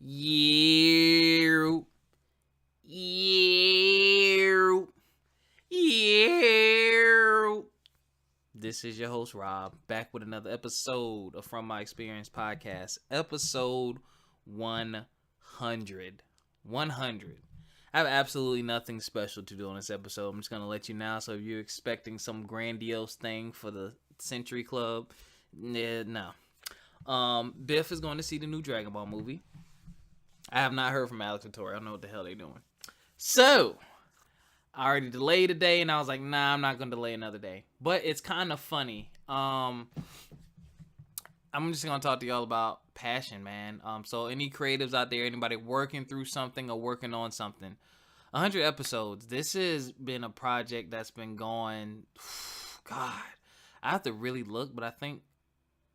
Yeah. Yeah. Yeah. This is your host, Rob, back with another episode of From My Experience Podcast, episode 100. 100. I have absolutely nothing special to do on this episode. I'm just going to let you know. So if you're expecting some grandiose thing for the Century Club, no. Biff is going to see the new Dragon Ball movie. I have not heard from Alex and Tori. I don't know what the hell they're doing. So, I already delayed a day, and I was like, nah, I'm not going to delay another day. But it's kind of funny. I'm just going to talk to y'all about passion, man. So any creatives out there, anybody working through something or working on something, 100 episodes. This has been a project that's been going, God, I have to really look, but I think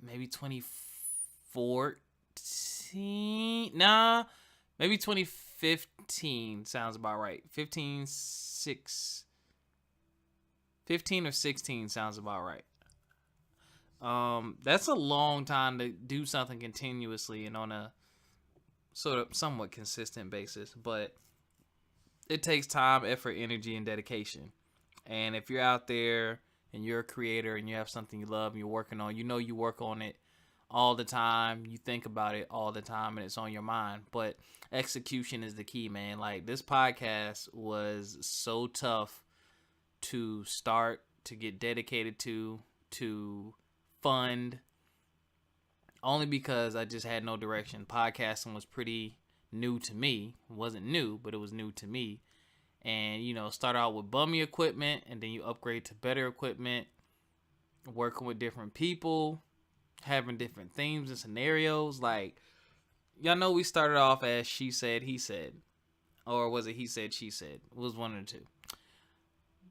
maybe 2014, maybe 2015 sounds about right. 15 or 16 sounds about right. That's a long time to do something continuously and on a sort of somewhat consistent basis, but it takes time, effort, energy, and dedication. And if you're out there and you're a creator and you have something you love and you're working on, you work on it all the time, you think about it all the time, and it's on your mind. But execution is the key, man. Like, this podcast was so tough to start, to get dedicated to fund, only because I just had no direction. Podcasting was pretty new to me. It wasn't new, but it was new to me. And, start out with bummy equipment, and then you upgrade to better equipment, working with different people, having different themes and scenarios. Like, y'all know we started off as She Said, He Said. Or was it He Said, She Said? It was one of the two.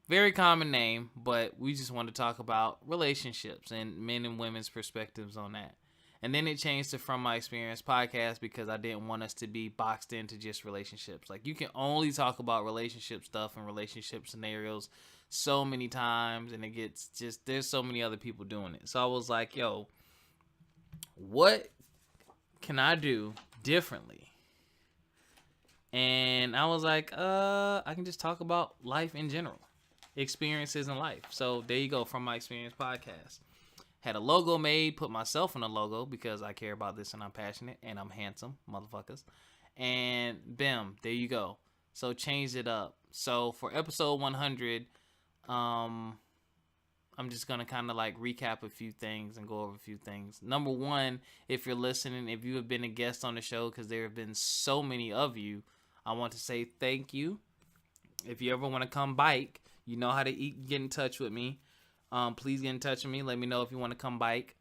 Very common name, but we just want to talk about relationships and men and women's perspectives on that. And then it changed to From My Experience Podcast because I didn't want us to be boxed into just relationships. Like, you can only talk about relationship stuff and relationship scenarios so many times, and it gets just, there's so many other people doing it. So I was like, yo, what can I do differently? And I was like, I can just talk about life in general, experiences in life. So there you go, From My Experience Podcast. Had a logo made, put myself in a logo because I care about this and I'm passionate and I'm handsome, motherfuckers. And bam, there you go. So changed it up. So for episode 100, I'm just going to kind of like recap a few things and go over a few things. Number one, if you're listening, if you have been a guest on the show, because there have been so many of you, I want to say thank you. If you ever want to come bike, you know how to get in touch with me. Please get in touch with me. Let me know if you want to come bike.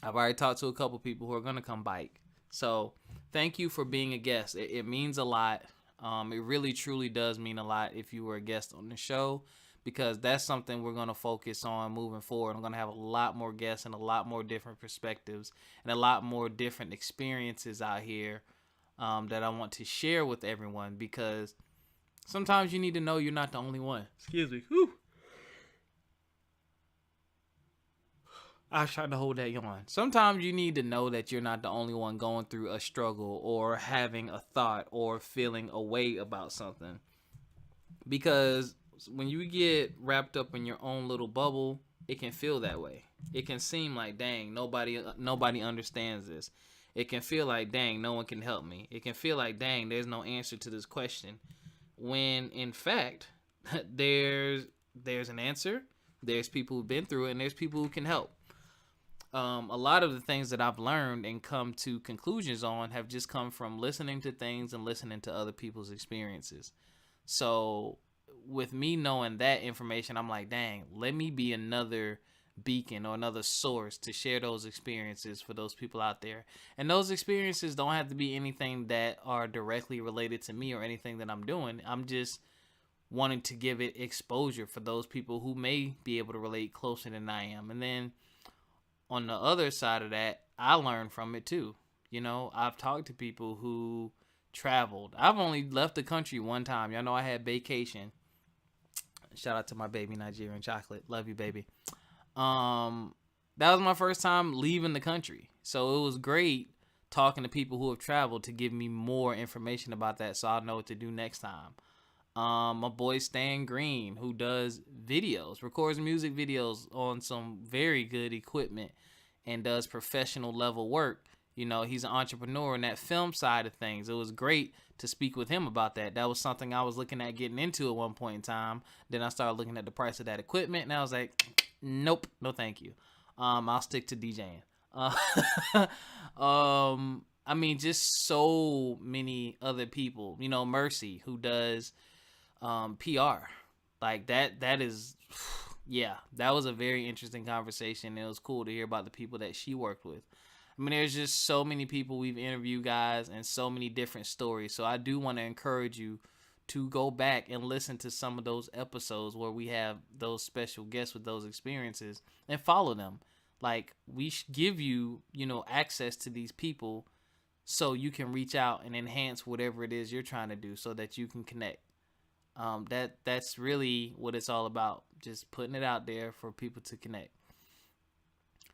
I've already talked to a couple people who are going to come bike. So thank you for being a guest. It means a lot. It really, truly does mean a lot if you were a guest on the show, because that's something we're going to focus on moving forward. I'm going to have a lot more guests and a lot more different perspectives and a lot more different experiences out here that I want to share with everyone, because sometimes you need to know you're not the only one. Excuse me. Whew. I was trying to hold that yawn. Sometimes you need to know that you're not the only one going through a struggle or having a thought or feeling a way about something. Because when you get wrapped up in your own little bubble, it can feel that way. It can seem like, dang, nobody understands this. It can feel like, dang, no one can help me. It can feel like, dang, there's no answer to this question. When in fact, there's an answer. There's people who've been through it, and there's people who can help. A lot of the things that I've learned and come to conclusions on have just come from listening to things and listening to other people's experiences. So with me knowing that information, I'm like, dang, let me be another beacon or another source to share those experiences for those people out there. And those experiences don't have to be anything that are directly related to me or anything that I'm doing. I'm just wanting to give it exposure for those people who may be able to relate closer than I am. And then on the other side of that, I learned from it too. I've talked to people who traveled. I've only left the country one time. Y'all know I had vacation. Shout out to my baby, Nigerian Chocolate. Love you, baby. That was my first time leaving the country. So it was great talking to people who have traveled to give me more information about that, so I'll know what to do next time. My boy Stan Green, who does videos, records music videos on some very good equipment and does professional level work. You know, he's an entrepreneur in that film side of things. It was great to speak with him about that. That was something I was looking at getting into at one point in time. Then I started looking at the price of that equipment, and I was like, nope, no thank you. I'll stick to DJing. I mean, just so many other people. You know, Mercy, who does PR. Like that is, yeah, that was a very interesting conversation. It was cool to hear about the people that she worked with. I mean, there's just so many people we've interviewed, guys, and so many different stories. So I do want to encourage you to go back and listen to some of those episodes where we have those special guests with those experiences and follow them. Like, we give you, you know, access to these people so you can reach out and enhance whatever it is you're trying to do so that you can connect. That's really what it's all about. Just putting it out there for people to connect.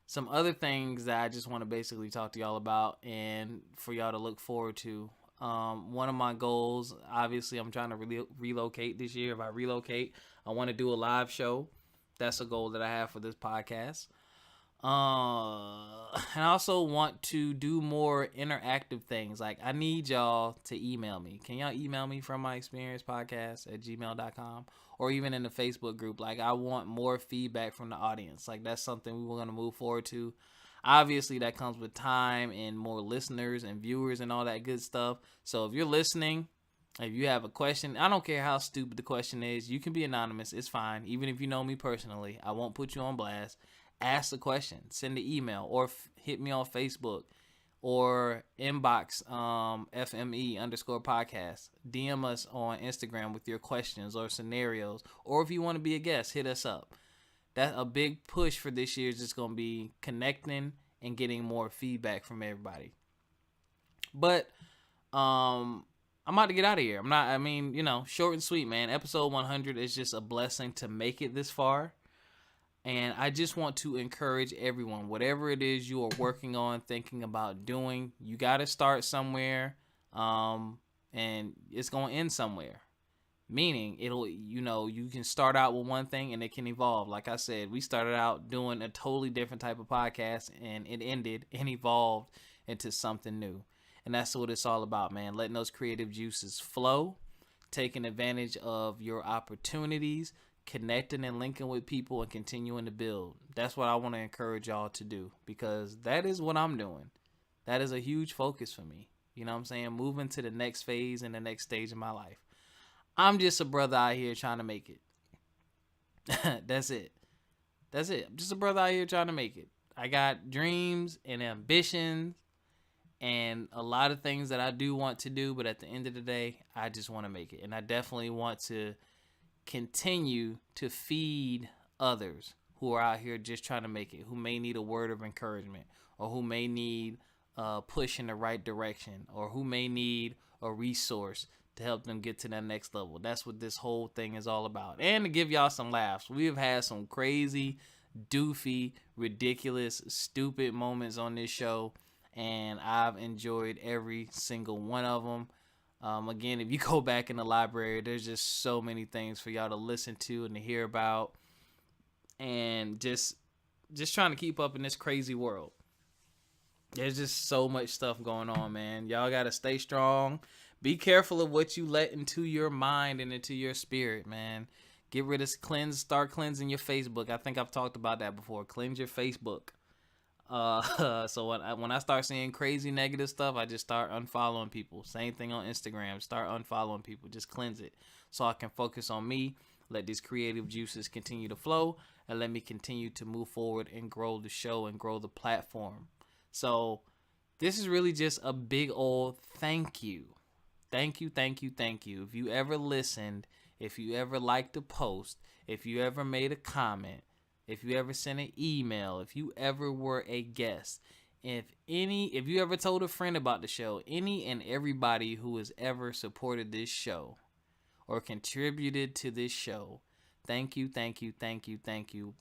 Some other things that I just want to basically talk to y'all about and for y'all to look forward to. One of my goals, obviously, I'm trying to relocate this year. If I relocate, I want to do a live show. That's a goal that I have for this podcast. And I also want to do more interactive things. Like, I need y'all to email me. Can y'all email me from frommyexperiencepodcast@gmail.com, or even in the Facebook group? Like, I want more feedback from the audience. Like, that's something we were going to move forward to. Obviously, that comes with time and more listeners and viewers and all that good stuff. So if you're listening, if you have a question, I don't care how stupid the question is. You can be anonymous. It's fine. Even if you know me personally, I won't put you on blast. Ask the question, send an email, or hit me on Facebook, or inbox FME_podcast. DM us on Instagram with your questions or scenarios, or if you want to be a guest, hit us up. That's a big push for this year. Is just going to be connecting and getting more feedback from everybody. But I'm about to get out of here. Short and sweet, man. Episode 100 is just a blessing to make it this far. And I just want to encourage everyone, whatever it is you are working on, thinking about doing, you got to start somewhere, and it's going to end somewhere. Meaning, you can start out with one thing and it can evolve. Like I said, we started out doing a totally different type of podcast, and it ended and evolved into something new. And that's what it's all about, man. Letting those creative juices flow, taking advantage of your opportunities, connecting and linking with people, and continuing to build. That's what I want to encourage y'all to do, because that is what I'm doing. That is a huge focus for me. You know what I'm saying? Moving to the next phase and the next stage of my life. I'm just a brother out here trying to make it. That's it. I'm just a brother out here trying to make it. I got dreams and ambitions and a lot of things that I do want to do, but at the end of the day, I just want to make it. And I definitely want to continue to feed others who are out here just trying to make it, who may need a word of encouragement, or who may need a push in the right direction, or who may need a resource to help them get to that next level. That's what this whole thing is all about. And to give y'all some laughs. We have had some crazy, doofy, ridiculous, stupid moments on this show, and I've enjoyed every single one of them. Again, if you go back in the library, there's just so many things for y'all to listen to and to hear about, and just trying to keep up in this crazy world. There's just so much stuff going on, man. Y'all got to stay strong. Be careful of what you let into your mind and into your spirit, man. Get rid of start cleansing your Facebook. I think I've talked about that before. Cleanse your Facebook. So when I start seeing crazy negative stuff, I just start unfollowing people. Same thing on Instagram. Start unfollowing people. Just cleanse it so I can focus on me. Let these creative juices continue to flow, and let me continue to move forward and grow the show and grow the platform. So this is really just a big old thank you. Thank you. If you ever listened, if you ever liked a post, if you ever made a comment, if you ever sent an email, if you ever were a guest, if you ever told a friend about the show, any and everybody who has ever supported this show or contributed to this show, thank you.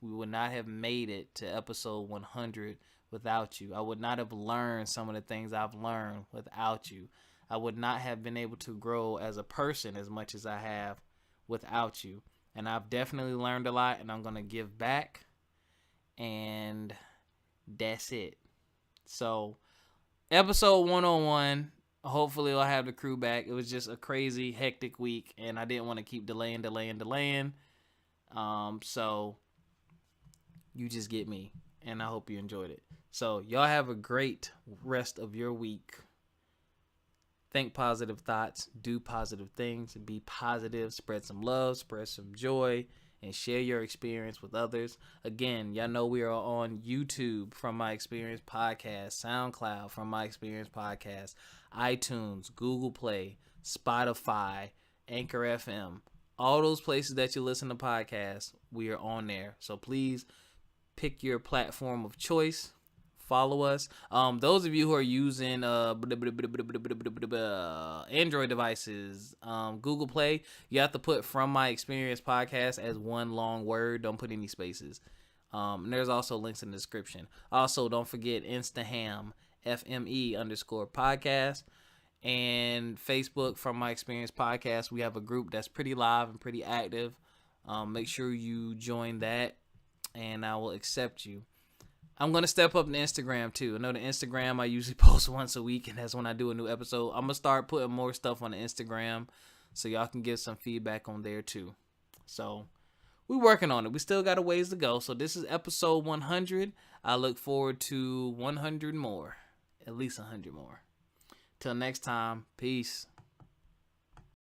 We would not have made it to episode 100 without you. I would not have learned some of the things I've learned without you. I would not have been able to grow as a person as much as I have without you. And I've definitely learned a lot, and I'm going to give back. And that's it. So, episode 101. Hopefully I'll have the crew back. It was just a crazy, hectic week, and I didn't want to keep delaying. So, you just get me, and I hope you enjoyed it. So, y'all have a great rest of your week. Think positive thoughts, do positive things, be positive, spread some love, spread some joy, and share your experience with others. Again, y'all know we are on YouTube from My Experience Podcast, Soundcloud from My Experience Podcast, iTunes, Google Play, Spotify, Anchor FM. All those places that you listen to podcasts, we are on there. So please pick your platform of choice. Follow us. Those of you who are using Android devices, Google Play, you have to put From My Experience Podcast as one long word. Don't put any spaces. And there's also links in the description. Also, don't forget Instaham, FME_podcast. And Facebook, From My Experience Podcast. We have a group that's pretty live and pretty active. Make sure you join that, and I will accept you. I'm going to step up the Instagram, too. I know the Instagram I usually post once a week, and that's when I do a new episode. I'm going to start putting more stuff on the Instagram so y'all can give some feedback on there, too. So, we're working on it. We still got a ways to go. So, this is episode 100. I look forward to 100 more. At least 100 more. Till next time, peace.